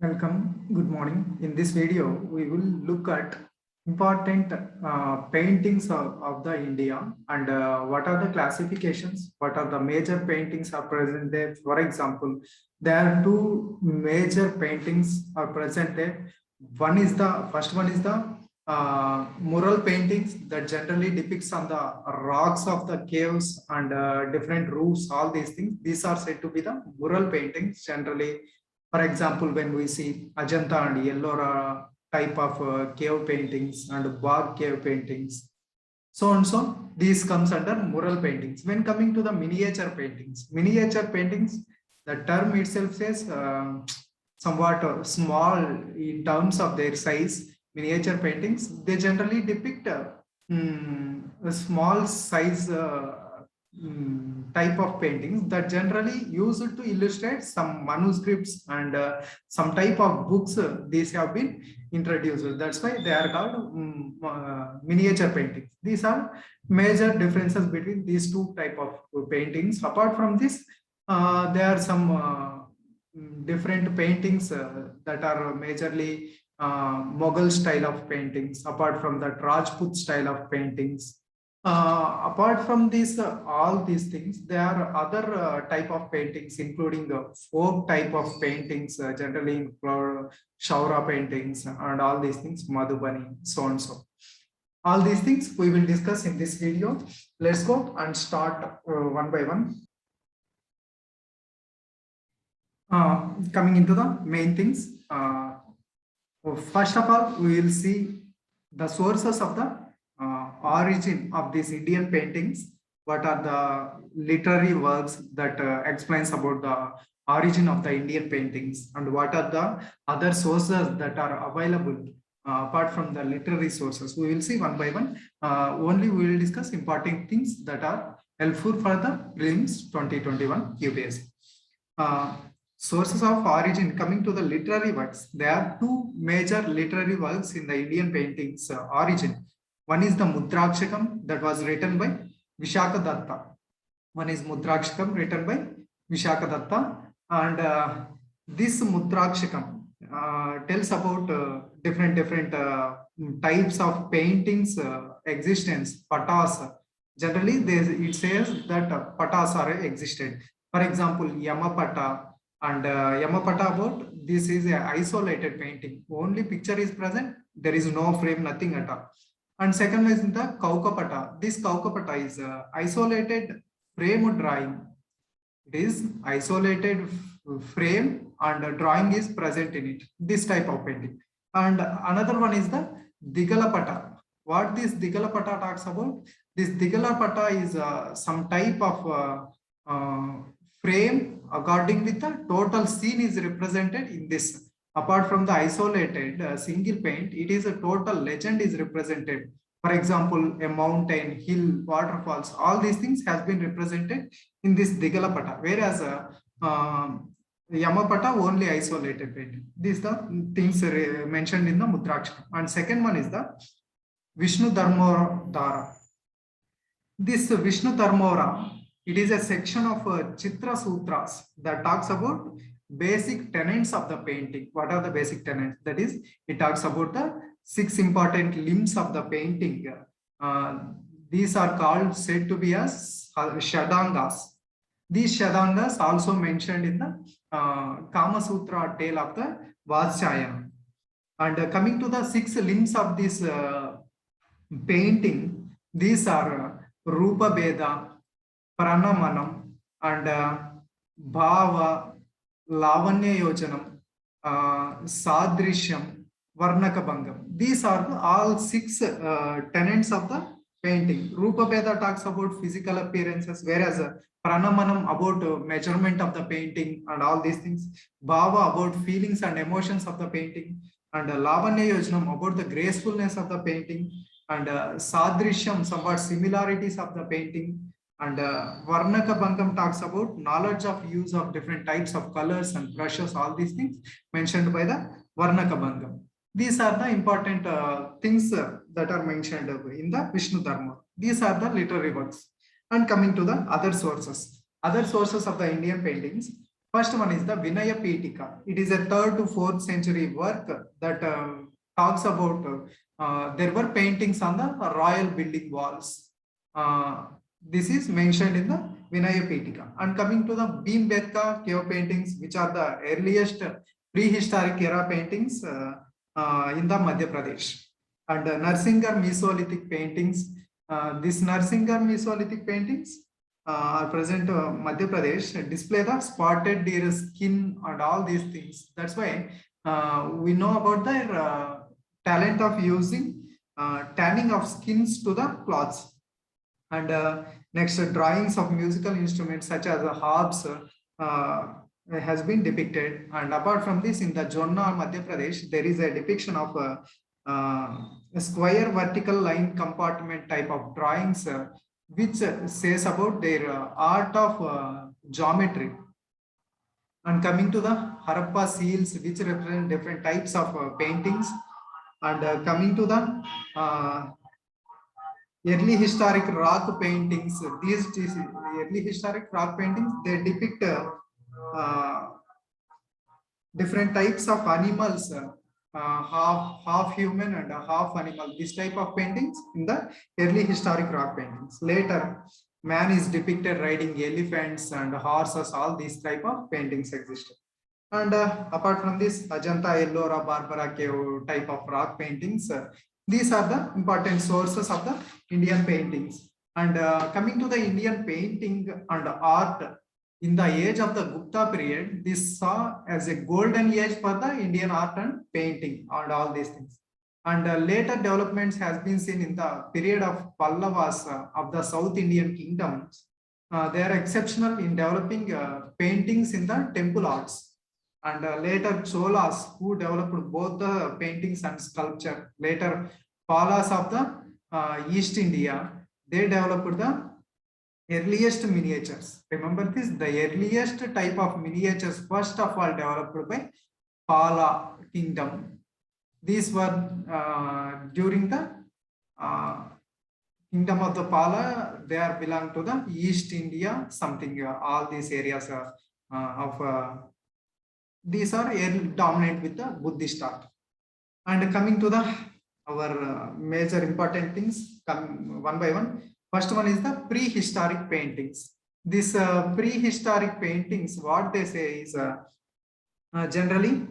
Welcome. Good morning. In this video, we will look at important paintings of the India and what are the classifications, what are the major paintings are present there. For example, there are two major paintings are present there. First one is the mural paintings that generally depicts on the rocks of the caves and different roofs, all these things. These are said to be the mural paintings generally. For example, when we see Ajanta and Ellora type of cave paintings and Bagh cave paintings, so and so, these comes under mural paintings. When coming to the miniature paintings, the term itself says somewhat small in terms of their size. Miniature paintings, they generally depict a small size type of paintings that generally used to illustrate some manuscripts and some type of books. These have been introduced. That's why they are called miniature paintings. These are major differences between these two type of paintings. Apart from this, there are some different paintings that are majorly Mughal style of paintings. Apart from that, Rajput style of paintings. Apart from this, all these things, there are other type of paintings, including the folk type of paintings, generally include Shaura paintings and all these things, Madhubani, so and so. All these things we will discuss in this video. Let's go and start one by one. Coming into the main things. First of all, we will see the sources of the origin of these Indian paintings. What are the literary works that explains about the origin of the Indian paintings, and what are the other sources that are available apart from the literary sources. We will see one by one. Only we will discuss important things that are helpful for the prelims 2021 UPSC. Sources of origin. Coming to the literary works, there are two major literary works in the Indian paintings origin. One is the Mudrakshakam that was written by Vishaka Datta. One is Mudrakshakam written by Vishaka Datta, and this Mudrakshakam tells about different types of paintings existence, patas. Generally, it says that patas are existed. For example, Yamapata. And Yamapata about this is an isolated painting. Only picture is present. There is no frame, nothing at all. And second is the Kaukapata. This Kaukapata is isolated frame drawing. It is isolated frame and drawing is present in it. This type of painting. And another one is the Digalapata. What this Digalapata talks about? This Digalapata is some type of frame according with the total scene is represented in this. Apart from the isolated single paint, it is a total legend is represented. For example, a mountain, hill, waterfalls, all these things has been represented in this Digalapata, whereas Yamapata only isolated paint. These are the things mentioned in the Mudrakshakam. And second one is the Vishnu Dharmodara. This Vishnu Dharmodara, it is a section of Chitra Sutras that talks about basic tenets of the painting. What are the basic tenets? That is, it talks about the 6 important limbs of the painting. These are called, said to be as Shadangas. These Shadangas also mentioned in the Kama Sutra tale of the Vatsyayana. And coming to the 6 limbs of this painting, these are Rupa Beda, Pranamanam, and Bhava, Lavanya Yojanam, Sadrishyam, Varnakabhangam. These are all 6 tenets of the painting. Rupa Beda talks about physical appearances, whereas Pranamanam about measurement of the painting and all these things. Bhava about feelings and emotions of the painting, and Lavanya Yojanam about the gracefulness of the painting, and Sadrishyam somewhat similarities of the painting. And Varnakabhangam talks about knowledge of use of different types of colors and brushes, all these things mentioned by the Varnakabhangam. These are the important things that are mentioned in the Vishnu Dharma. These are the literary works. And coming to the other sources of the Indian paintings, First one is the Vinaya Pitika. It is a 3rd to 4th century work that talks about there were paintings on the royal building walls. This is mentioned in the Vinaya Pitika. And coming to the Bhimbetka cave paintings, which are the earliest prehistoric era paintings in the Madhya Pradesh. And Narsingar Mesolithic paintings. This Narsingar Mesolithic paintings are present Madhya Pradesh, display the spotted deer skin and all these things. That's why we know about their talent of using tanning of skins to the cloths. And next, drawings of musical instruments such as harps has been depicted. And apart from this, in the Jonna, Madhya Pradesh, there is a depiction of a square vertical line compartment type of drawings which says about their art of geometry. And coming to the Harappa seals, which represent different types of paintings. And coming to the early historic rock paintings, these early historic rock paintings, they depict different types of animals, half human and half animal. This type of paintings in the early historic rock paintings. Later, man is depicted riding elephants and horses. All these type of paintings existed. And apart from this, Ajanta, Ellora, Barbara cave type of rock paintings. These are the important sources of the Indian paintings. And coming to the Indian painting and art, in the age of the Gupta period, this saw as a golden age for the Indian art and painting and all these things. And later developments has been seen in the period of Pallavas of the South Indian kingdoms. They are exceptional in developing paintings in the temple arts. And later Cholas, who developed both the paintings and sculpture. Later Palas of the East India, they developed the earliest miniatures. Remember this, the earliest type of miniatures first of all developed by Pala kingdom. These were during the kingdom of the Pala. They are belong to the East India, something all these areas of these are dominant with the Buddhist art. And coming to the our major important things, come one by one. First one is the prehistoric paintings. These prehistoric paintings, what they say is generally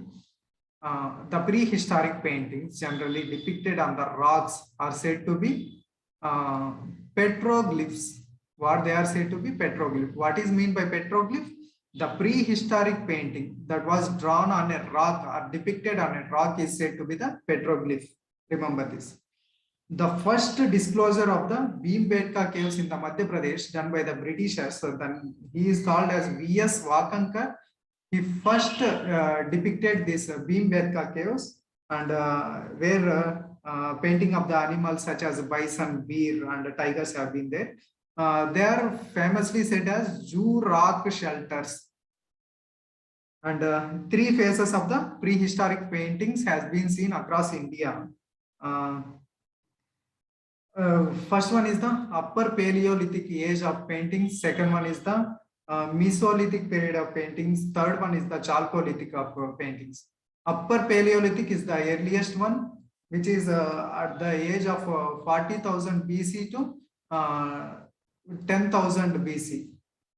the prehistoric paintings generally depicted on the rocks are said to be petroglyphs. What they are said to be petroglyph. What is mean by petroglyph? The prehistoric painting that was drawn on a rock or depicted on a rock is said to be the petroglyph. Remember this. The first disclosure of the Bhimbetka caves in the Madhya Pradesh done by the Britishers, so then he is called as V.S. Vakankar. He first depicted this Bhimbetka caves, and where painting of the animals such as bison, bear and tigers have been there. They are famously said as Jew rock shelters. And 3 phases of the prehistoric paintings has been seen across India. First one is the Upper Paleolithic age of paintings. Second one is the Mesolithic period of paintings. Third one is the Chalcolithic of paintings. Upper Paleolithic is the earliest one, which is at the age of 40,000 BC to 10,000 BC.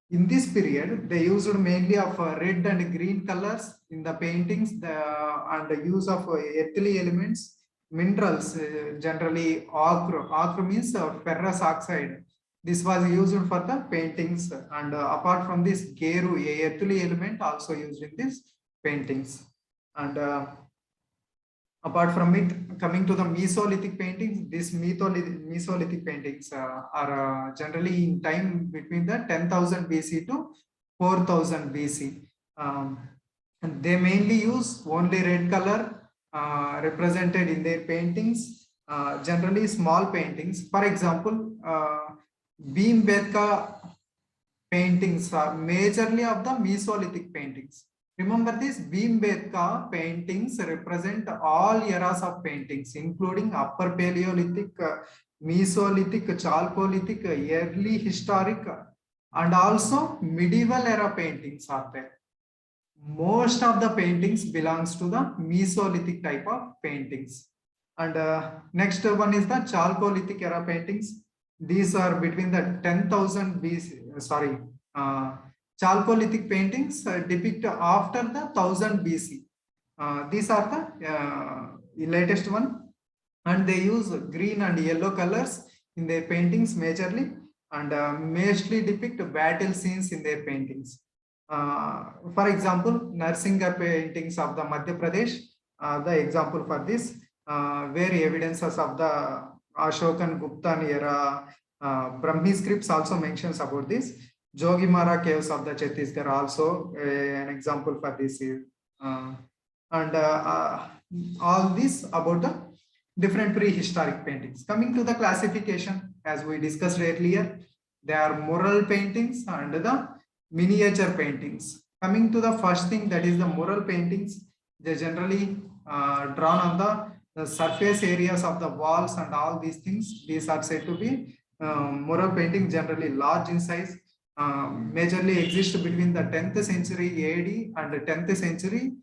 In this period, they used mainly of red and green colors in the paintings, and the use of earthly elements, minerals, generally ochre. Ochre means ferrous oxide. This was used for the paintings, and apart from this, geru, a earthly element, also used in these paintings. And apart from it, coming to the Mesolithic paintings, these Mesolithic paintings are generally in time between the 10,000 BC to 4,000 BC. And they mainly use only red color represented in their paintings, generally small paintings. For example, Bhimbetka paintings are majorly of the Mesolithic paintings. Remember this, Bhimbetka paintings represent all eras of paintings, including Upper Paleolithic, Mesolithic, Chalcolithic, early historic, and also medieval era paintings are there. most of the paintings belongs to the Mesolithic type of paintings. And next one is the Chalcolithic era paintings. These are between the 10,000 BC, Chalcolithic paintings depict after the 1000 BC. These are the latest one, and they use green and yellow colors in their paintings majorly, and mostly depict battle scenes in their paintings. For example, Narsinga paintings of the Madhya Pradesh, the example for this, where evidences of the Ashokan Guptan era, Brahmi scripts also mentions about this. Jogimara caves of the Chhattisgarh also an example for this. And all this about the different prehistoric paintings. Coming to the classification, as we discussed earlier, there are mural paintings and the miniature paintings. Coming to the first thing, that is the mural paintings. They generally drawn on the surface areas of the walls and all these things. These are said to be mural painting, generally large in size. Majorly exist between the 10th century AD and the 10th century,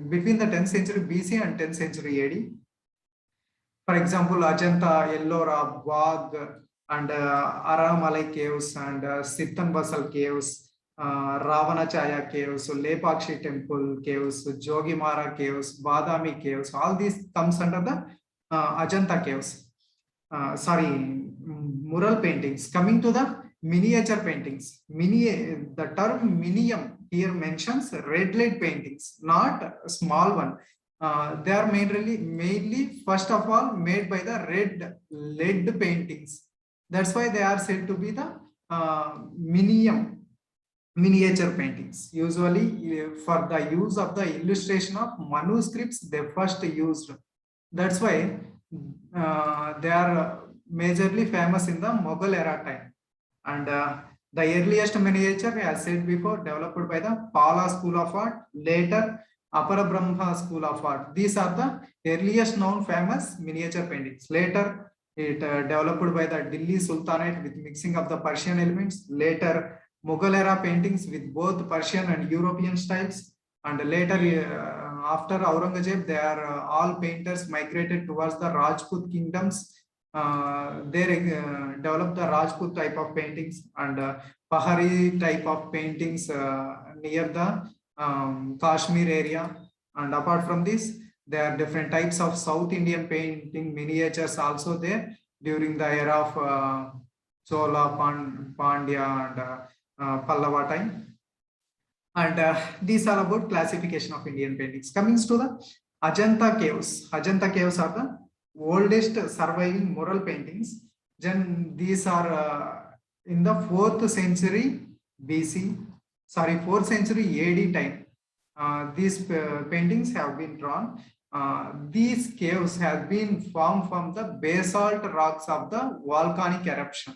between the 10th century BC and 10th century AD. For example, Ajanta, Ellora, Bagh, and Aramalai caves and Sittan Basal caves, Ravanachaya caves, Lepakshi temple caves, Jogimara caves, Badami caves, all these comes under the Ajanta caves. Mural paintings. Coming to the miniature paintings. The term minium here mentions red lead paintings, not a small one. They are mainly first of all made by the red lead paintings. That's why they are said to be the miniature paintings. Usually for the use of the illustration of manuscripts, they first used. That's why they are majorly famous in the Mughal era time. And the earliest miniature, as said before, developed by the Pala School of Art, later Apara Brahma School of Art. These are the earliest known famous miniature paintings. Later, it developed by the Delhi Sultanate with mixing of the Persian elements. Later, Mughal era paintings with both Persian and European styles. And later, after Aurangzeb, they are all painters migrated towards the Rajput kingdoms. They developed the Rajput type of paintings and Pahari type of paintings near the Kashmir area. And apart from this, there are different types of South Indian painting miniatures also there during the era of Chola, Pandya, and Pallava time. And these are about classification of Indian paintings. Coming to the Ajanta caves. Ajanta caves are the oldest surviving mural paintings. Then these are in the 4th century BC, 4th century AD time. These paintings have been drawn. These caves have been formed from the basalt rocks of the volcanic eruption.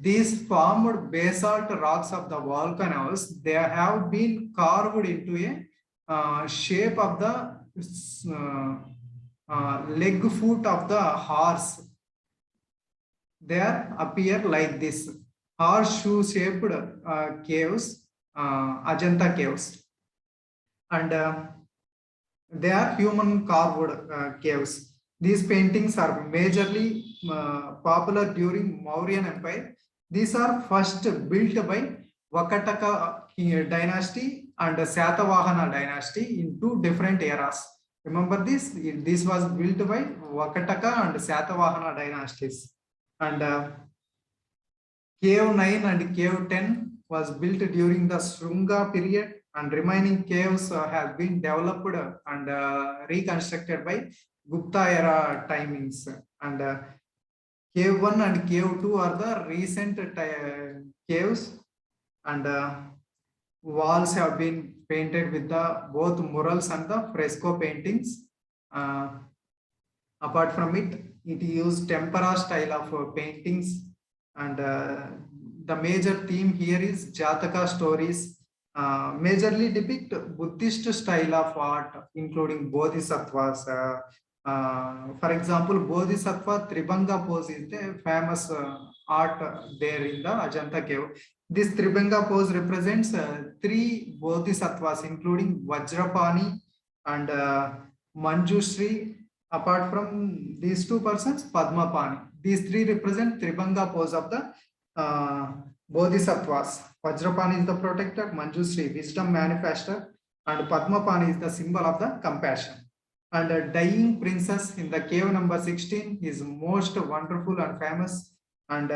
These formed basalt rocks of the volcanoes, they have been carved into a shape of the leg foot of the horse. There appear like this horseshoe shaped caves, Ajanta caves, and they are human carved caves. These paintings are majorly popular during Mauryan Empire. These are first built by Vakataka dynasty and Satavahana dynasty in two different eras. Remember this? This was built by Vakataka and Satavahana dynasties. And Cave 9 and Cave 10 was built during the Srunga period, and remaining caves have been developed and reconstructed by Gupta era timings. And Cave 1 and Cave 2 are the recent caves, and walls have been painted with the both murals and the fresco paintings. Apart from it, it used tempera style of paintings, and the major theme here is Jataka stories. Majorly depict Buddhist style of art, including bodhisattvas. For example, Bodhisattva Tribhanga pose is the famous art there in the Ajanta cave. This Tribhanga pose represents three bodhisattvas, including Vajrapani and Manjushri. Apart from these two persons, Padmapani. These three represent Tribhanga pose of the bodhisattvas. Vajrapani is the protector, Manjushri, wisdom manifester, and Padmapani is the symbol of the compassion. And a dying princess in the cave number 16 is most wonderful and famous. And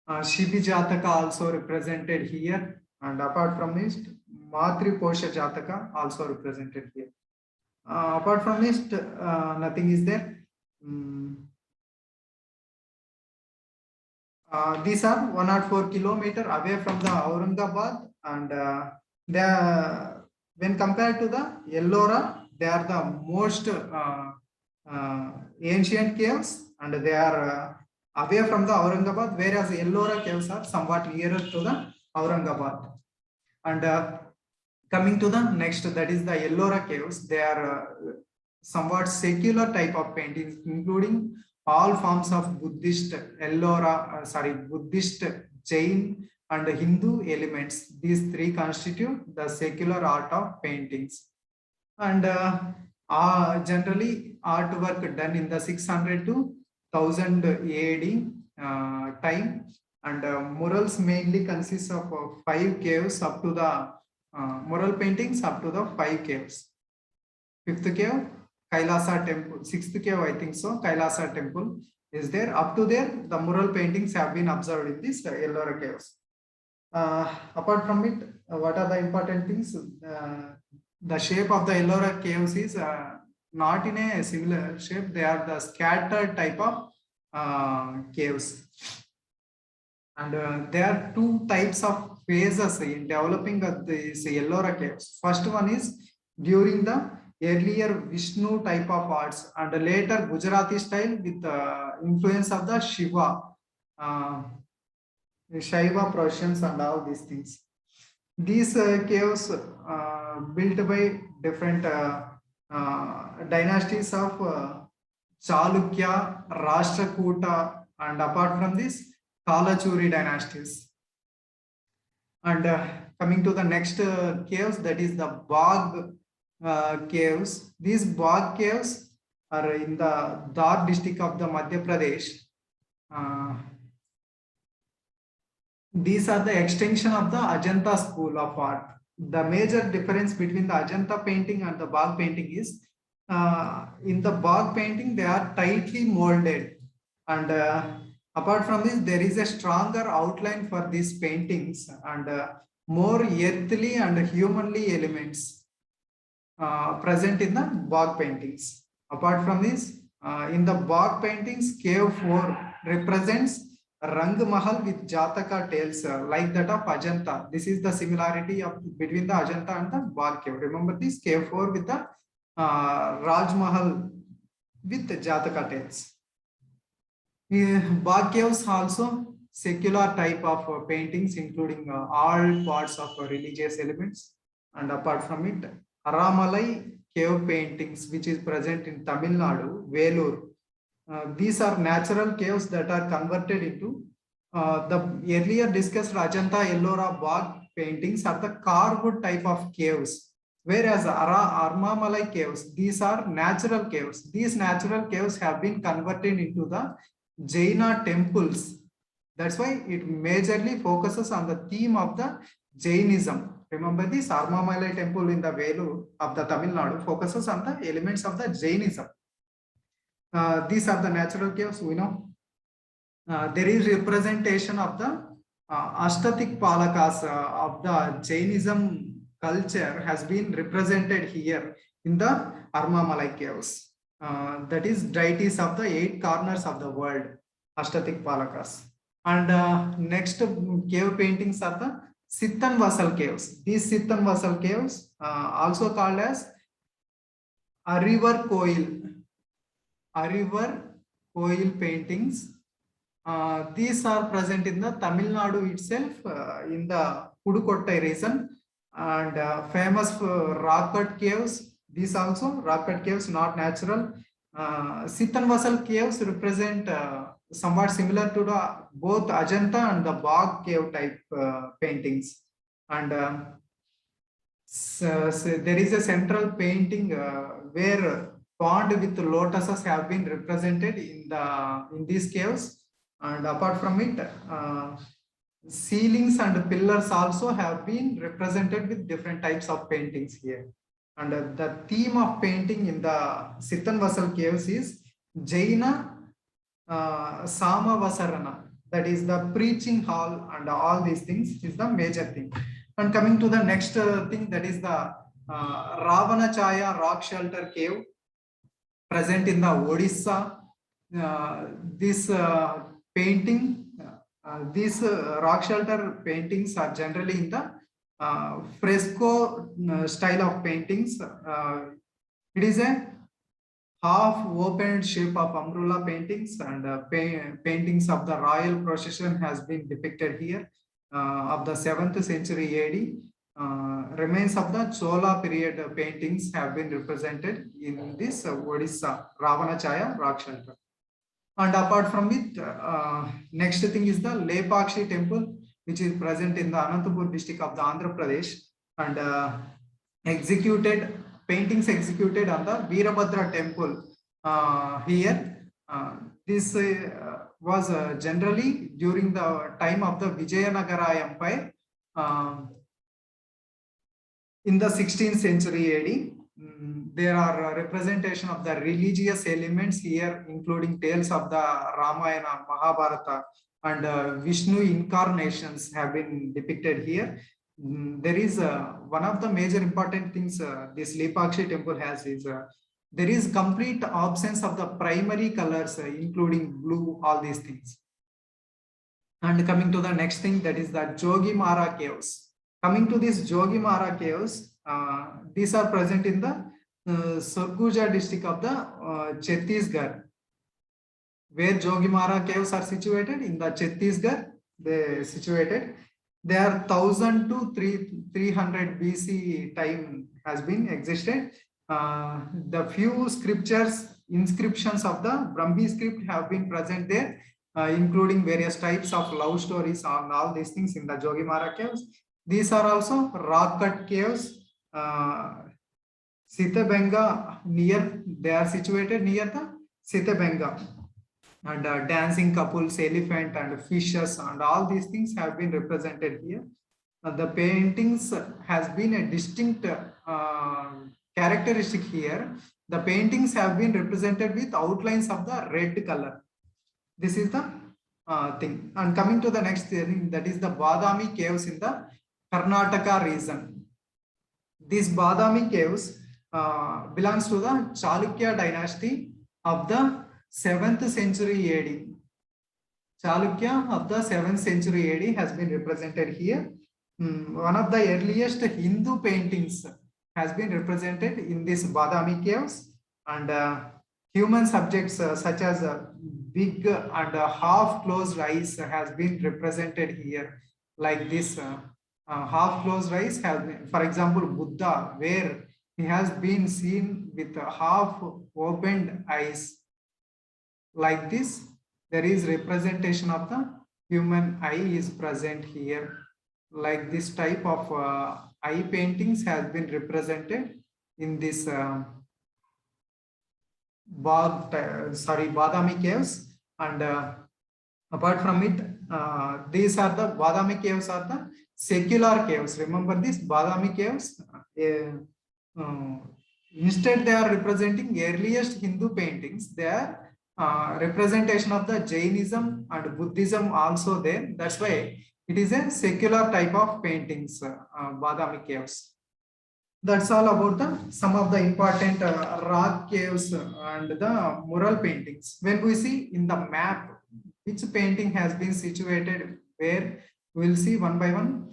Shibi Jataka also represented here, and apart from this, Matri Posha Jataka also represented here. Apart from this, nothing is there. These are 104 kilometers away from the Aurangabad, and when compared to the Ellora, they are the most ancient caves, and they are away from the Aurangabad, whereas Ellora caves are somewhat nearer to the Aurangabad. And coming to the next, that is the Ellora caves. They are somewhat secular type of paintings, including all forms of Buddhist, Buddhist, Jain, and Hindu elements. These three constitute the secular art of paintings. And generally, artwork done in the 600 to 1000 AD time, and murals mainly consist of 5 caves up to the mural paintings up to the 5 caves. 5th cave, Kailasa temple. 6th cave, I think so, Kailasa temple is there. Up to there, the mural paintings have been observed in these Ellora caves. Apart from it, what are the important things? The shape of the Ellora caves is not in a similar shape. They are the scattered type of caves. And there are 2 types of phases in developing these Ellora caves. First one is during the earlier Vishnu type of arts, and later Gujarati style with the influence of the Shiva, Shaiva processions and all these things. These caves built by different dynasties of Chalukya, Rashtrakuta, and apart from this, Kalachuri dynasties. And coming to the next caves, that is the Bagh caves. These Bagh caves are in the Dar district of the Madhya Pradesh. These are the extension of the Ajanta school of art. The major difference between the Ajanta painting and the Bagh painting is in the Bagh painting, they are tightly molded, and apart from this, there is a stronger outline for these paintings, and more earthly and humanly elements present in the Bagh paintings. Apart from this, in the Bagh paintings, cave 4 represents Rang Mahal with Jataka tales like that of Ajanta. This is the similarity of between the Ajanta and the Bagh cave. Remember this, cave 4 with the Raj Mahal with the Jataka tales. Bagh caves also secular type of paintings, including all parts of religious elements. And apart from it, Aramalai cave paintings, which is present in Tamil Nadu, Velur. These are natural caves that are converted into the earlier discussed Ajanta, Ellora, Bagh paintings are the carved type of caves, whereas Aramalai caves, these are natural caves. These natural caves have been converted into the Jaina temples. That's why it majorly focuses on the theme of the Jainism. Remember this, Aramalai temple in the Velur of the Tamil Nadu focuses on the elements of the Jainism. These are the natural caves, we know. There is representation of the Ashtatik Palakas of the Jainism culture has been represented here in the Aramalai caves. That is deities of the 8 corners of the world, Ashtatik Palakas. And next cave paintings are the Sittan Vasal caves. These Sittan Vasal caves, also called as Arivar Koil paintings. These are present in the Tamil Nadu itself, in the Pudukottai region, and famous rock cut caves. These also rock cut caves, not natural. Sittan Vasal caves represent somewhat similar to the both Ajanta and the Bog cave type paintings. And so there is a central painting where pond with lotuses have been represented in these caves. And apart from it, ceilings and pillars also have been represented with different types of paintings here. And the theme of painting in the Sittanvasal caves is Jaina Samavasarana, that is the preaching hall, and all these things is the major thing. And coming to the next thing, that is the Ravanachaya rock shelter cave present in the Odisha. This painting, these rock shelter paintings are generally in the fresco style of paintings. It is a half opened shape of umbrella paintings, and paintings of the royal procession has been depicted here of the 7th century AD. Remains of the Chola period paintings have been represented in this Odisha Ravanachaya rock shelter. And apart from it, next thing is the Lepakshi temple, which is present in the Anantapur district of the Andhra Pradesh, and paintings executed on the Veerabhadra temple here. This was generally during the time of the Vijayanagara Empire in the 16th century AD. There are representation of the religious elements here, including tales of the Ramayana, Mahabharata, and Vishnu incarnations have been depicted here. There is one of the major important things this Lepakshi temple has is there is complete absence of the primary colors, including blue, all these things. And coming to the next thing, that is the Jogimara caves. Coming to these Jogimara caves, these are present in the Sarguja district of the Chhattisgarh. Where Jogimara caves are situated? In the Chhattisgarh, they situated. They are 1000 to 300 BC time has been existed. The few inscriptions of the Brahmi script have been present there, including various types of love stories on all these things in the Jogimara caves. These are also rock cut caves. Sitabenga they are situated near the Sitabenga. And dancing couples, elephant and fishes, and all these things have been represented here. The paintings has been a distinct characteristic here. The paintings have been represented with outlines of the red color. This is the thing. And coming to the next thing, that is the Badami caves in the Karnataka region. These Badami caves belongs to the Chalukya dynasty of the 7th century AD. Chalukya of the 7th century AD has been represented here. One of the earliest Hindu paintings has been represented in these Badami caves, and human subjects such as big and half closed eyes has been represented here, like this. Half closed eyes have been, for example, Buddha, where he has been seen with half opened eyes. Like this, there is representation of the human eye is present here. Like this type of eye paintings has been represented in this Badami caves. And apart from it, these are the Badami caves are the secular caves. Remember this Badami caves. Instead, they are representing earliest Hindu paintings. They are representation of the Jainism and Buddhism also there. That's why it is a secular type of paintings, Badami caves. That's all about some of the important rock caves and the mural paintings. When we see in the map which painting has been situated where, we will see one by one.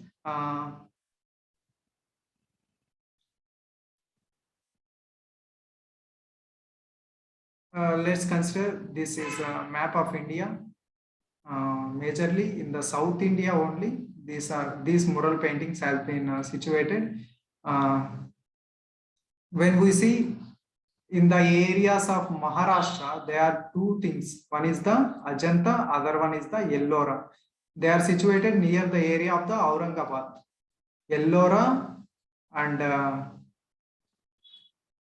Let's consider this is a map of India. Majorly in the South India only. These mural paintings have been situated. When we see in the areas of Maharashtra, there are two things. One is the Ajanta, other one is the Ellora. They are situated near the area of the Aurangabad. Ellora and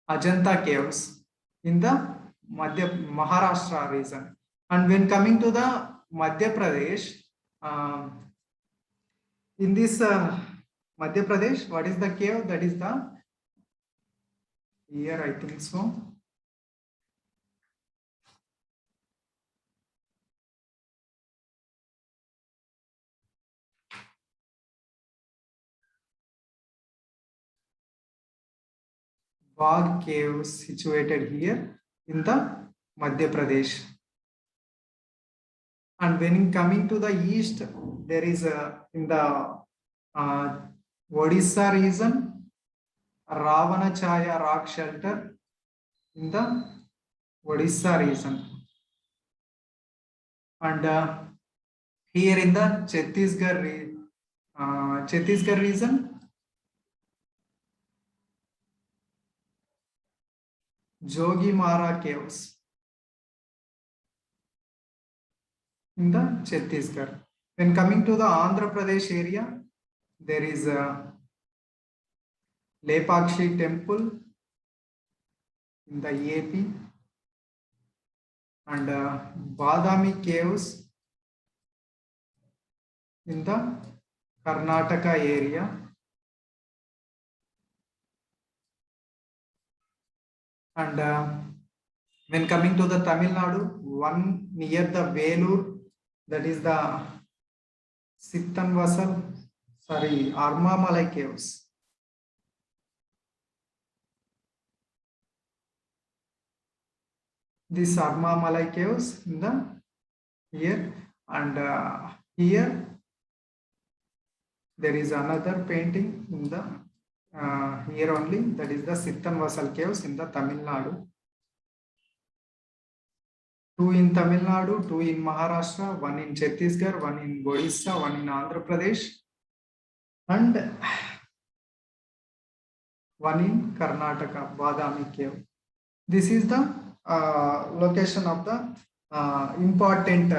Ajanta caves in the Maharashtra region. And when coming to the Madhya Pradesh, in this Madhya Pradesh, what is the cave? That is the, here I think so. Bagh caves situated here in the Madhya Pradesh. And when coming to the east, there is in the Odisha region, Ravanachaya rock shelter in the Odisha region. And here in the Chhattisgarh region, Jogi Mara caves in the Chhattisgarh. When coming to the Andhra Pradesh area, there is a Lepakshi temple in the AP and Badami caves in the Karnataka area. And when coming to the Tamil Nadu, one near the Velur, that is the Armamalai caves. These Armamalai caves in the here, and here there is another painting in the here only, that is the Sittanvasal caves in the Tamil Nadu. Two in Tamil Nadu, two in Maharashtra, one in Chhattisgarh, one in Odisha, one in Andhra Pradesh, and one in Karnataka, Badami cave. This is the location of the important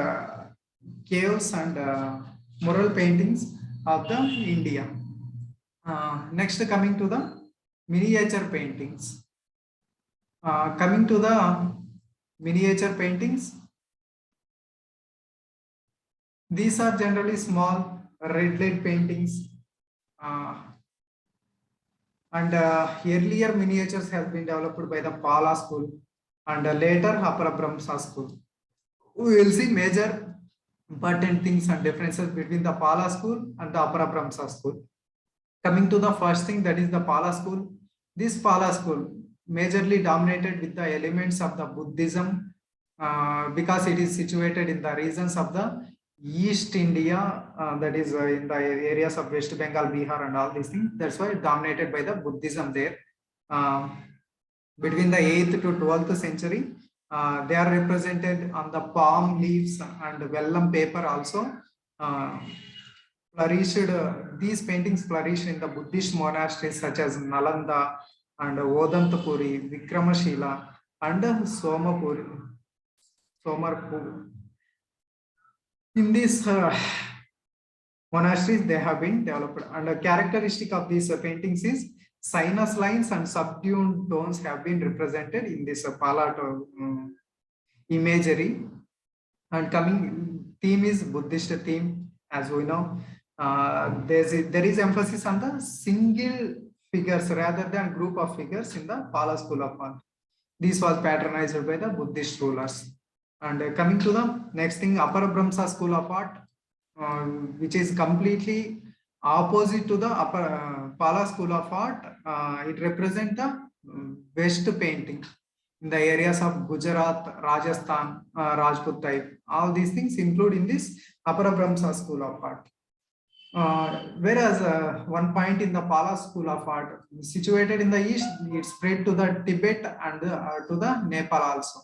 caves and mural paintings of the India. Next, coming to the miniature paintings. Coming to the miniature paintings, these are generally small red lead paintings, and earlier miniatures have been developed by the Pala school and later Apara Brahmsa school. We will see major important things and differences between the Pala school and the Apara Brahmsa school. Coming to the first thing, that is the Pala school. This Pala school majorly dominated with the elements of the Buddhism because it is situated in the regions of the East India, that is in the areas of West Bengal, Bihar and all these things. That's why it dominated by the Buddhism there. Between the 8th to 12th century, they are represented on the palm leaves and vellum paper also. Flourished, these paintings flourished in the Buddhist monasteries such as Nalanda and Odantapuri, Vikramashila and Somarpur. In these monasteries, they have been developed, and a characteristic of these paintings is sinus lines and subdued tones have been represented in this Pala imagery. And coming theme is Buddhist theme, as we know. There is emphasis on the single figures rather than group of figures in the Pala school of art. This was patronized by the Buddhist rulers. And coming to the next thing, Apara Brahmsa school of art, which is completely opposite to the Pala school of art. It represents the West painting in the areas of Gujarat, Rajasthan, Rajput type. All these things include in this Apara Brahmsa school of art. Whereas one point in the Pala school of art, situated in the east, it spread to the Tibet and to the Nepal also.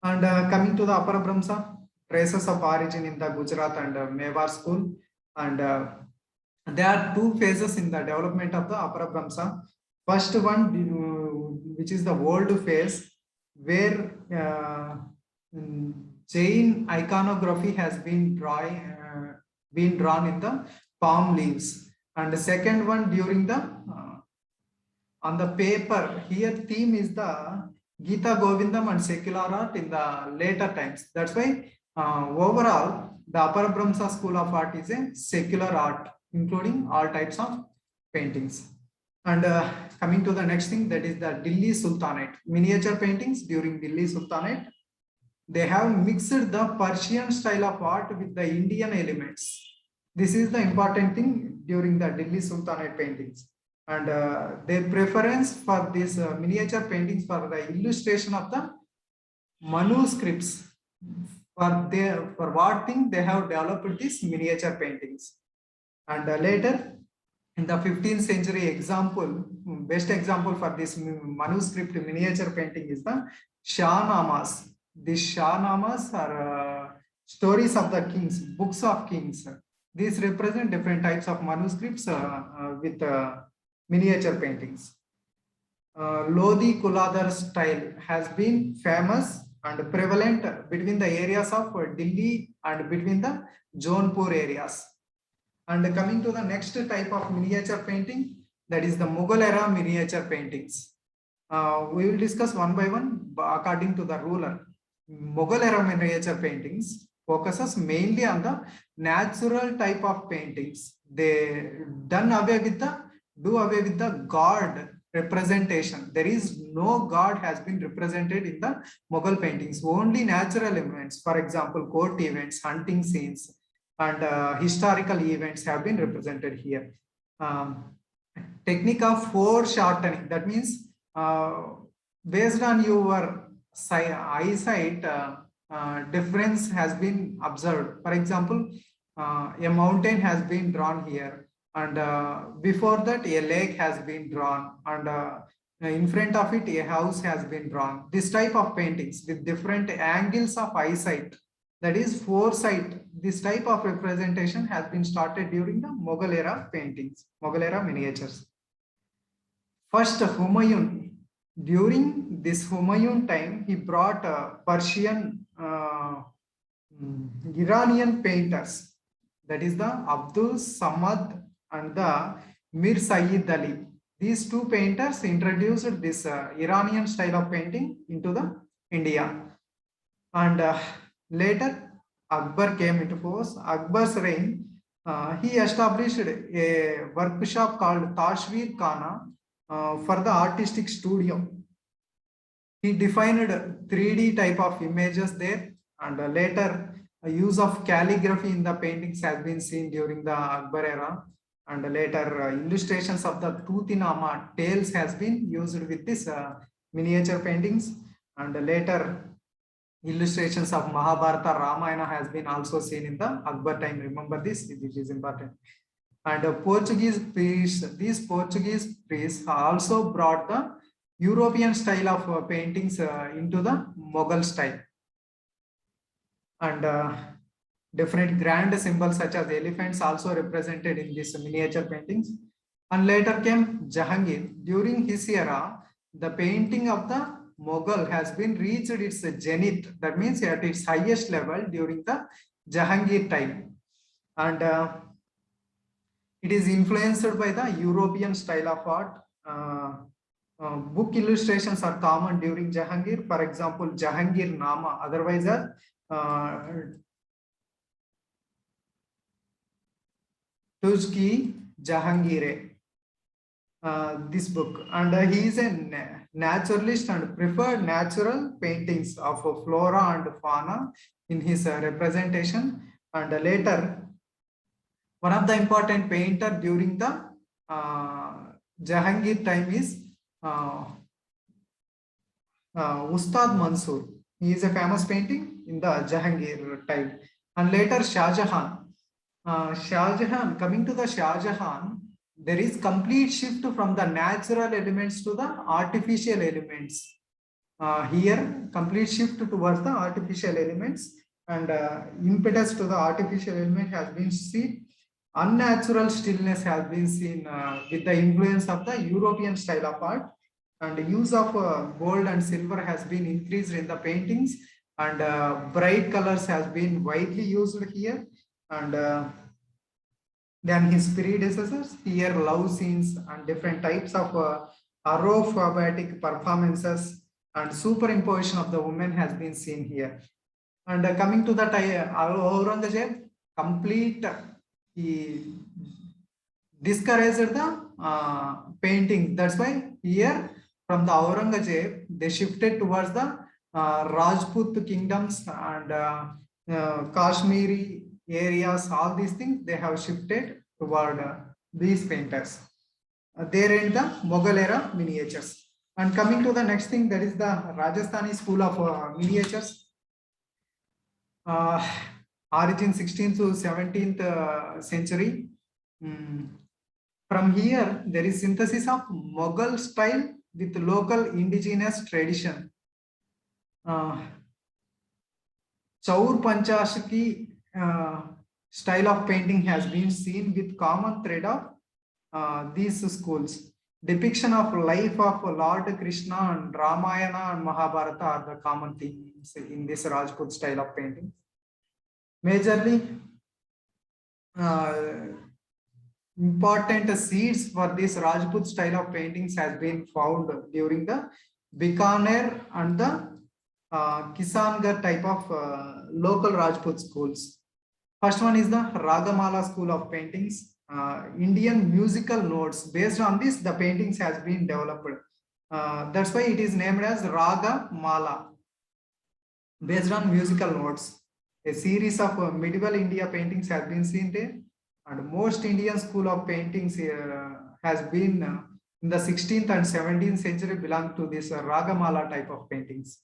And coming to the Apara Brahmsa, traces of origin in the Gujarat and Mewar school. And there are two phases in the development of the Apara Brahmsa. First one, which is the world face, where Jain iconography has been drawn in the palm leaves. And the second one during the on the paper, here theme is the Gita Govindam and secular art in the later times. That's why overall the Upper Brahmsa School of Art is a secular art, including all types of paintings. And coming to the next thing, that is the Delhi Sultanate. Miniature paintings during Delhi Sultanate. They have mixed the Persian style of art with the Indian elements. This is the important thing during the Delhi Sultanate paintings. And their preference for these miniature paintings for the illustration of the manuscripts. For what thing they have developed these miniature paintings. And later, in the 15th century example, best example for this manuscript miniature painting is the Shahnamas. These Shahnamas are stories of the kings, books of kings. These represent different types of manuscripts with miniature paintings. Lodi Kuladar style has been famous and prevalent between the areas of Delhi and between the Jaunpur areas. And coming to the next type of miniature painting, that is the Mughal era miniature paintings. We will discuss one by one according to the ruler. Mughal era miniature paintings focuses mainly on the natural type of paintings. They do away with the god representation. There is no god has been represented in the Mughal paintings. Only natural elements, for example, court events, hunting scenes, and historical events have been represented here. Technique of foreshortening, that means based on your eyesight, difference has been observed. For example, a mountain has been drawn here, and before that a lake has been drawn, and in front of it a house has been drawn. This type of paintings with different angles of eyesight, that is foresight. This type of representation has been started during the Mughal era paintings, Mughal era miniatures. First, Humayun. During this Humayun time, he brought Persian Iranian painters, that is the Abdul Samad and the Mir Sayyid Ali. These two painters introduced this Iranian style of painting into the India. And later, Akbar came into force. Akbar's reign, he established a workshop called Tashwir Khana for the artistic studio. He defined 3D type of images there, and later use of calligraphy in the paintings has been seen during the Akbar era, and later illustrations of the Tutinama tales has been used with this miniature paintings, and later illustrations of Mahabharata, Ramayana has been also seen in the Akbar time. Remember this, it is important. And Portuguese priests, these Portuguese priests also brought the European style of paintings into the Mughal style. And different grand symbols such as elephants also represented in these miniature paintings. And later came Jahangir. During his era, the painting of the Mughal has been reached its zenith, that means at its highest level during the Jahangir time. And it is influenced by the European style of art. Book illustrations are common during Jahangir. For example, Jahangir Nama, otherwise Tuzki Jahangire. This book, and he is a naturalist and preferred natural paintings of flora and fauna in his representation. And later, one of the important painter during the Jahangir time is Ustad Mansur. He is a famous painting in the Jahangir time. And later Shah Jahan. Coming to the Shah Jahan, there is complete shift from the natural elements to the artificial elements. Here, complete shift towards the artificial elements, and impetus to the artificial element has been seen. unnatural stillness has been seen with the influence of the European style of art, and the use of gold and silver has been increased in the paintings, and bright colors has been widely used here. And then his predecessors here love scenes and different types of aerophatic performances and superimposition of the woman has been seen here. And coming to the Aurangzeb, complete he discouraged the painting. That's why here from the Aurangzeb they shifted towards the Rajput kingdoms and Kashmiri areas. All these things they have shifted toward these painters. There in the Mughal era miniatures. And coming to the next thing, that is the Rajasthani school of miniatures. Origin 16th to 17th century. From here, there is synthesis of Mughal style with local indigenous tradition. Chaur Panchashaki style of painting has been seen with common thread of these schools. Depiction of life of Lord Krishna and Ramayana and Mahabharata are the common themes in this Rajput style of painting. Majorly important seeds for this Rajput style of paintings has been found during the Bikaner and the Kisangarh type of local Rajput schools. First one is the Ragamala school of paintings. Indian musical notes. Based on this, the paintings has been developed. That's why it is named as Raga Mala. Based on musical notes, a series of medieval India paintings has been seen there, and most Indian school of paintings has been in the 16th and 17th century belong to this Ragamala type of paintings.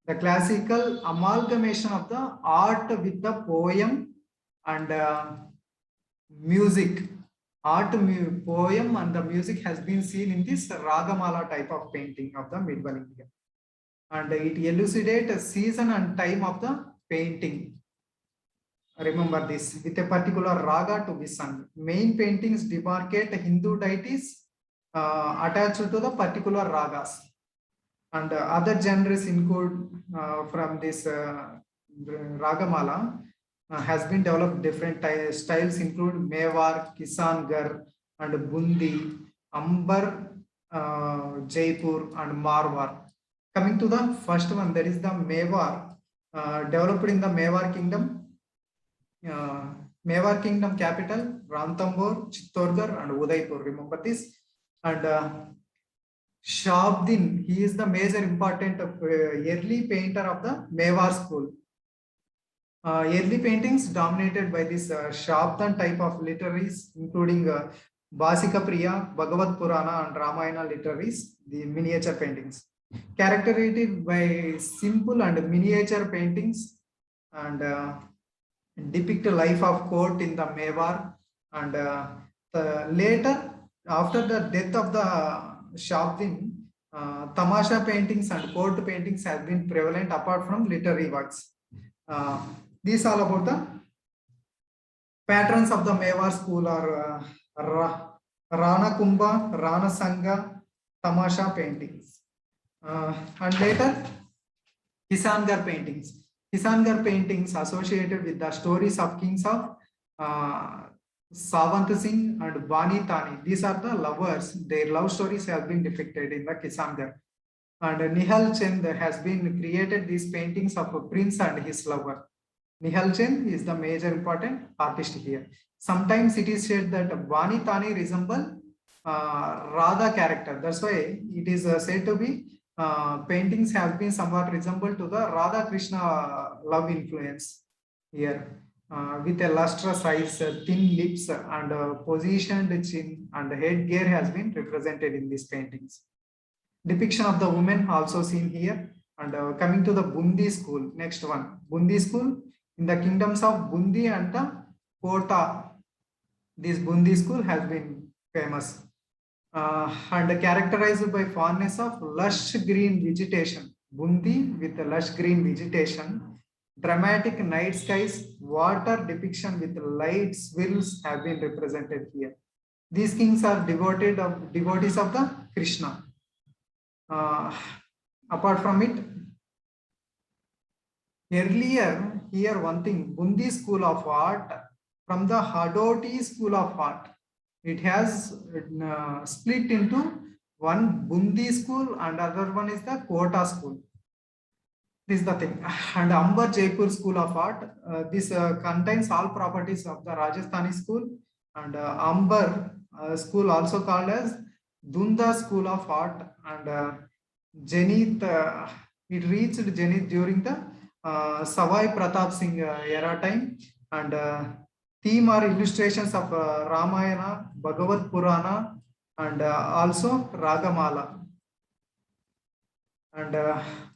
The classical amalgamation of the art with the poem and music, poem and the music has been seen in this Ragamala type of painting of the medieval India. And it elucidates a season and time of the painting. Remember this, with a particular raga to be sung. Main paintings demarcate Hindu deities attached to the particular ragas. And other genres include from this Ragamala has been developed different styles include Mewar, Kisangarh and Bundi, Ambar, Jaipur and Marwar. Coming to the first one, that is the Mewar, developed in the Mewar Kingdom. Mewar Kingdom capital, Ranthambore, Chittorgarh and Udaipur. Remember this. And Shabdin, he is the major important early painter of the Mewar school. Early paintings dominated by this Shabdan type of literaries, including Basika Priya, Bhagavad Purana and Ramayana literaries, the miniature paintings. Characterized by simple and miniature paintings and depict the life of court in the Mewar. And later, after the death of the Shabdin, Tamasha paintings and court paintings have been prevalent apart from literary works. These all about the patrons of the Mewar school are Rana Kumbha, Rana Sangha, Tamasha paintings. And later, Kisangarh paintings. Kisangarh paintings associated with the stories of kings of Savant Singh and Bani Tani. These are the lovers. Their love stories have been depicted in the Kisangarh. And Nihal Chand has been created these paintings of a prince and his lover. Nihal Chand is the major important artist here. Sometimes it is said that Bani Tani resemble Radha character. That's why it is said to be paintings have been somewhat resembled to the Radha Krishna love influence here. With a lustrous eyes, thin lips and positioned chin and headgear has been represented in these paintings. Depiction of the woman also seen here. And coming to the Bundi school, next one. Bundi school in the kingdoms of Bundi and the Kota. This Bundi school has been famous and characterized by fondness of lush green vegetation. Bundi with the lush green vegetation. Dramatic night skies, water depiction with light swirls have been represented here. These kings are devotees of the Krishna. Apart from it, earlier here one thing, Bundi School of Art from the Hadoti School of Art. It has split into one Bundi school and other one is the Kota school. This is the thing. And Amber Jaipur School of Art. This contains all properties of the Rajasthani school, and Amber school also called as Dunda School of Art, and Zenith. It reached Zenith during the Savai Pratap Singh era time, and theme are illustrations of Ramayana, Bhagavad Purana, and also Ragamala. And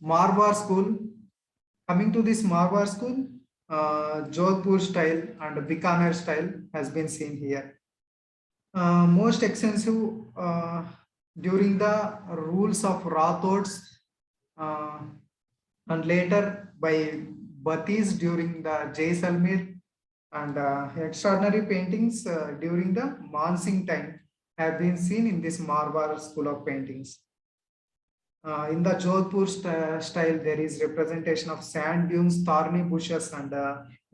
Marwar school, coming to this Marwar school, Jodhpur style and Bikaner style has been seen here. Most extensive during the rules of Rathods and later by Batis during the Jaisalmer, and extraordinary paintings during the Mansingh time have been seen in this Marwar school of paintings. In the Jodhpur style, there is representation of sand dunes, thorny bushes, and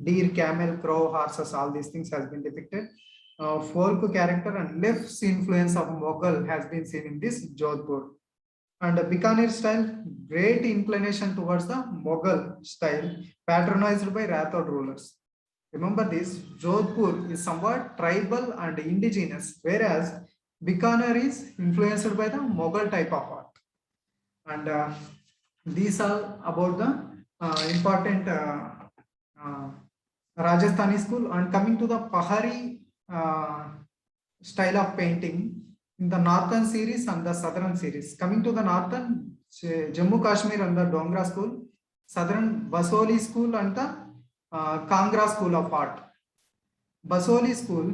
deer, camel, crow, horses. All these things has been depicted. Folk character and left's influence of Mughal has been seen in this Jodhpur. And Bikaner style, great inclination towards the Mughal style, patronized by Rathod rulers. Remember this, Jodhpur is somewhat tribal and indigenous, whereas Bikaner is influenced by the Mughal type of art. And these are about the important Rajasthani school. And coming to the Pahari style of painting in the northern series and the southern series. Coming to the northern, Jammu Kashmir and the Dongra school, southern Basoli school and the Kangra school of art. Basoli school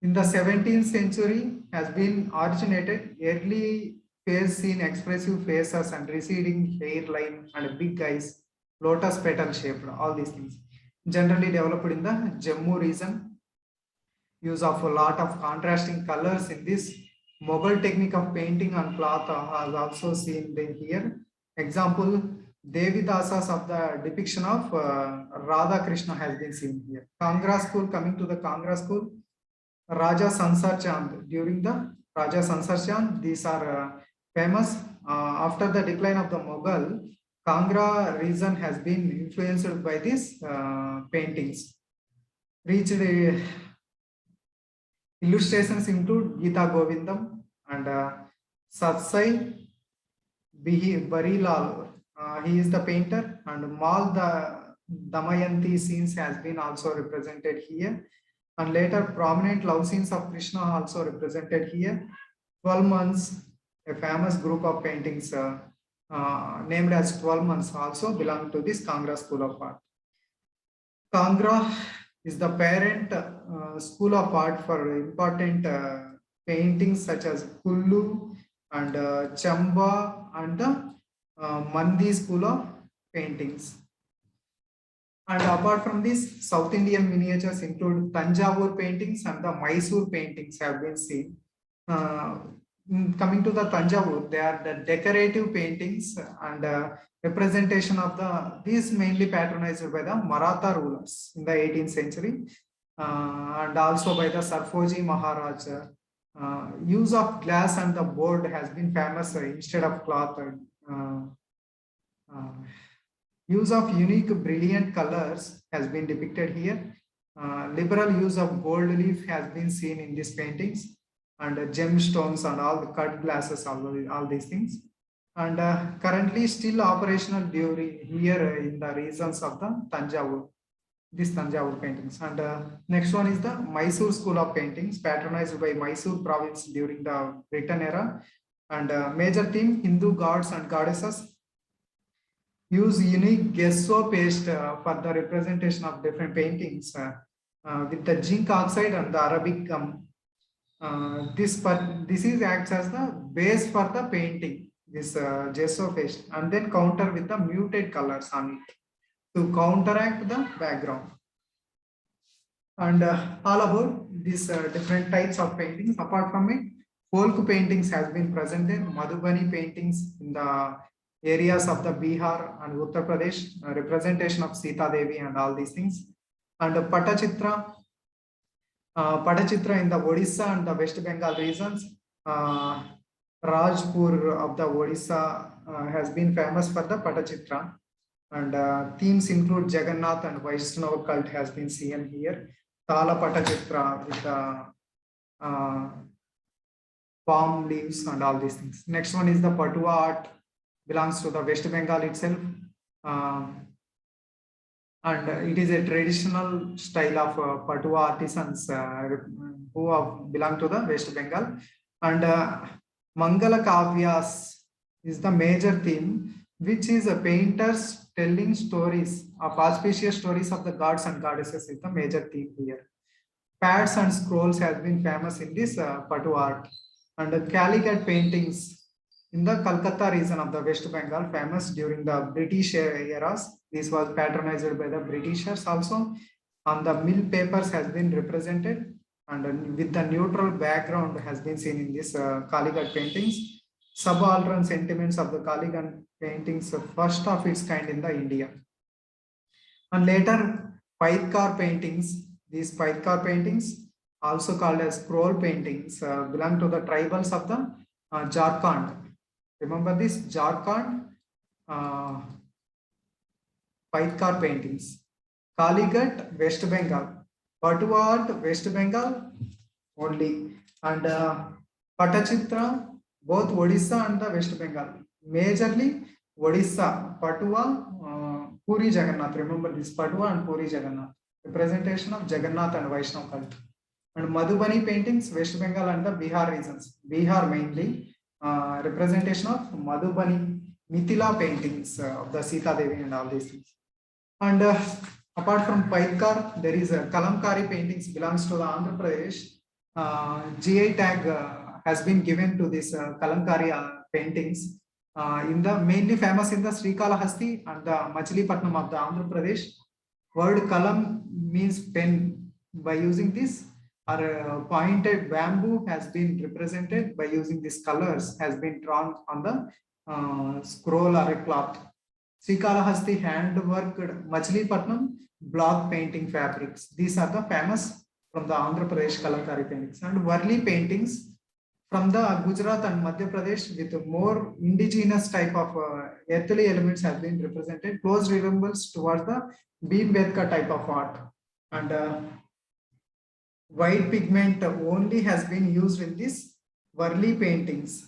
in the 17th century has been originated. Early face seen expressive faces and receding hairline and big eyes, lotus petal shaped, all these things. Generally developed in the Jammu region. Use of a lot of contrasting colors in this Mughal technique of painting on cloth is also seen here. Example, Devi Dasas of the depiction of Radha Krishna has been seen here. Kangra school, coming to the Kangra school, Raja Sansar Chand. During the Raja Sansar Chand, these are famous. After the decline of the Mughal, Kangra region has been influenced by these paintings. Reached illustrations include Gita Govindam and Satsai Barilal. He is the painter, and Mal the Damayanti scenes has been also represented here. And later prominent love scenes of Krishna also represented here. 12 months, a famous group of paintings named as 12 months also belong to this Kangra school of art. Kangra is the parent school of art for important paintings such as Kullu and Chamba and the Mandi school of paintings. And apart from this, South Indian miniatures include Tanjavur paintings and the Mysore paintings have been seen. Coming to the Tanjavur, they are the decorative paintings and representation of these mainly patronized by the Maratha rulers in the 18th century and also by the Sarfoji Maharaj. Use of glass and the board has been famous instead of cloth. Use of unique brilliant colors has been depicted here. Liberal use of gold leaf has been seen in these paintings, and gemstones and all the cut glasses, all these things. And currently still operational during here in the regions of the Tanjavur, these Tanjavur paintings. And next one is the Mysore school of paintings, patronized by Mysore province during the Britain era. And major theme, Hindu gods and goddesses. Use unique gesso paste for the representation of different paintings with the zinc oxide and the Arabic gum. This is acts as the base for the painting, this gesso paste, and then counter with the muted colors on it. to counteract the background. And all about these different types of paintings. Apart from it, folk paintings has been presented, Madhubani paintings in the areas of the Bihar and Uttar Pradesh, representation of Sita Devi and all these things. And Patachitra in the Odisha and the West Bengal regions. Rajpur of the Odisha has been famous for the Patachitra. And themes include Jagannath and Vaishnava cult has been seen here. Tala Patachitra with the palm leaves and all these things. Next one is the Patua art, belongs to the West Bengal itself. And it is a traditional style of Patua artisans who belong to the West Bengal. And Mangala Kavyas is the major theme, which is a painters telling stories of auspicious stories of the gods and goddesses is the major theme here. Pads and scrolls has been famous in this Patu art. And the Calicut paintings in the Calcutta region of the West Bengal, famous during the British eras. This was patronized by the Britishers also. And the mill papers has been represented, and with the neutral background has been seen in this Calicut paintings. Subaltern sentiments of the Calicut paintings, first of its kind in the India. And later Paitkar paintings, these Paitkar paintings, also called as scroll paintings, belong to the tribals of the Jharkhand. Remember this Jharkhand Paitkar paintings. Kaligat, West Bengal. Patuart, West Bengal only. And Patachitra, both Odisha and the West Bengal. Majorly Odisha, Patua, Puri Jagannath. Remember this Patua and Puri Jagannath. Representation of Jagannath and Vaishnava cult. And Madhubani paintings, West Bengal and the Bihar regions. Bihar mainly. Representation of Madhubani, Mithila paintings of the Sita Devi and all these things. And apart from Paitkar, there is Kalamkari paintings belongs to the Andhra Pradesh. GI tag has been given to this Kalamkari paintings. In the mainly famous in the Srikalahasti and the Machilipatnam of the Andhra Pradesh. Word Kalam means pen. By using this, or pointed bamboo has been represented by using these colors has been drawn on the scroll or a cloth. Srikalahasti handworked, Machilipatnam block painting fabrics. These are the famous from the Andhra Pradesh Kalamkari paintings. And Varli paintings from the Gujarat and Madhya Pradesh with more indigenous type of earthly elements have been represented. Close resemblance towards the Bhimbetka type of art. And white pigment only has been used in these Varli paintings.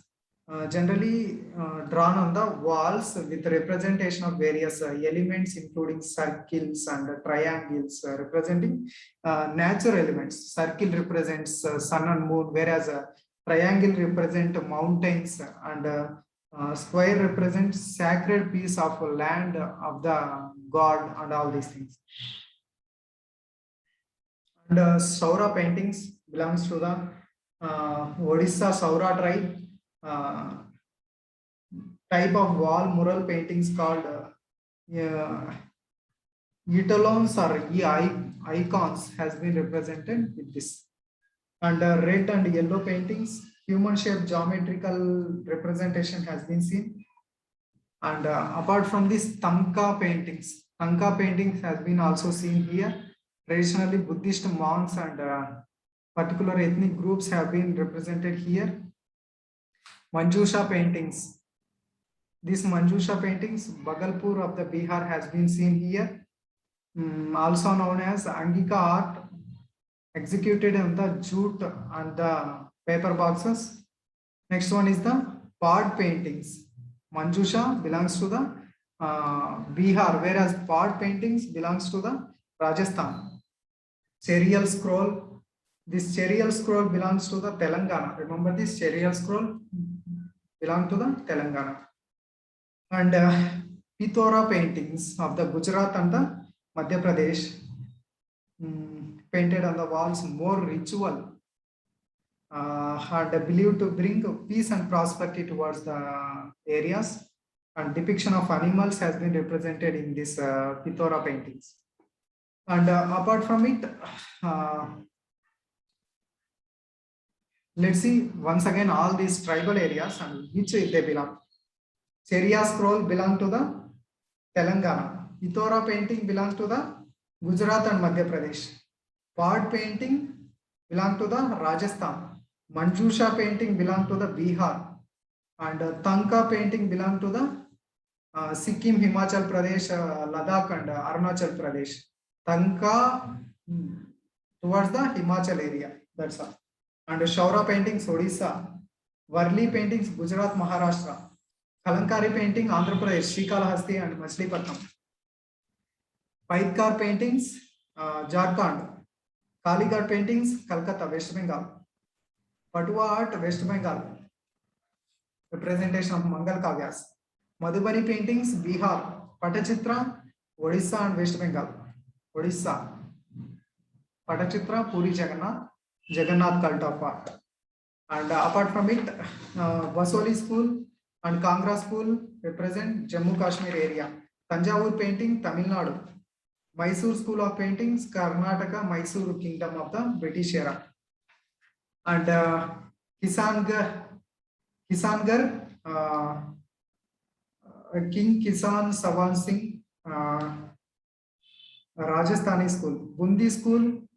Generally drawn on the walls with representation of various elements, including circles and triangles, representing natural elements. Circle represents sun and moon, whereas triangle represent mountains, and square represents sacred piece of land of the god and all these things. And Saura paintings belongs to the Odisha Saura tribe. Type of wall mural paintings called etalons or icons has been represented with this. And red and yellow paintings, human shaped geometrical representation has been seen. And apart from this, Tanka paintings has been also seen here. Traditionally, Buddhist monks and particular ethnic groups have been represented here. Manjusha paintings. These Manjusha paintings, Bhagalpur of the Bihar has been seen here. Also known as Angika art, executed on the jute and the paper boxes. Next one is the Pad paintings. Manjusha belongs to the Bihar, whereas Pad paintings belongs to the Rajasthan. Serial scroll. This serial scroll belongs to the Telangana. Remember this serial scroll belong to the Telangana. And Pithora paintings of the Gujarat and the Madhya Pradesh, painted on the walls, more ritual, and believed to bring peace and prosperity towards the areas. and depiction of animals has been represented in this Pithora paintings. And apart from it, let's see once again all these tribal areas and which they belong. Cheria scroll belong to the Telangana. Pithora painting belongs to the Gujarat and Madhya Pradesh. Pad painting belong to the Rajasthan. Manjusha painting belong to the Bihar. And Tanka painting belong to the Sikkim, Himachal Pradesh, Ladakh and Arunachal Pradesh. Tanka towards the Himachal area. That's all. And Shaura paintings Odisha. Varli paintings Gujarat, Maharashtra. Kalankari painting Andhra Pradesh, Srikalahasti and Machilipatnam. Paitkar paintings Jharkhand. Kaligarh paintings Calcutta, West Bengal. Patua art West Bengal. Representation of Mangal Kavyas. Madhubani paintings Bihar. Patachitra Odisha and West Bengal. Odisha. Patachitra Puri Jagannath. Jagannath cult of art. And apart from it, Vasoli school and Kangra school represent Jammu Kashmir area. Tanjavur painting Tamil Nadu. Mysore school of paintings Karnataka, Mysore kingdom of the British era. And Kisangarh King Kisan Sawan Singh Rajasthani school. Bundi school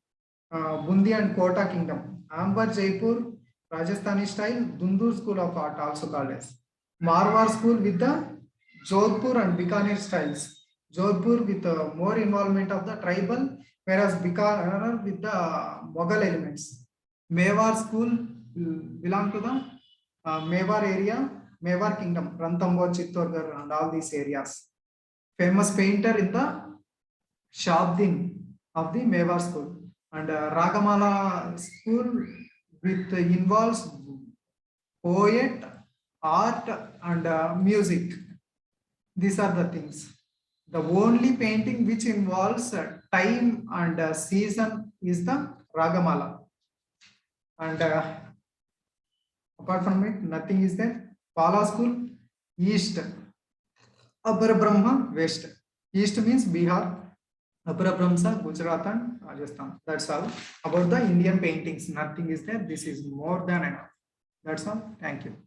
Bundi and Kota kingdom. Amber Jaipur Rajasthani style. Dundur school of art also called as. Marwar school with the Jodhpur and Bikaner styles. Jodhpur with more involvement of the tribal, whereas Bikaner with the Mughal elements. Mewar school belong to the Mewar area, Mewar kingdom, Ranthambore, Chittorgarh and all these areas. Famous painter in the Shabdin of the Mewar school. And Ragamala school with involves poet, art and music. These are the things. The only painting which involves time and season is the Ragamala. And apart from it, nothing is there. Pala school, east. Apara Brahma, west. East means Bihar. Apara Brahma, Gujarat and Rajasthan. That's all about the Indian paintings. Nothing is there. This is more than enough. That's all. Thank you.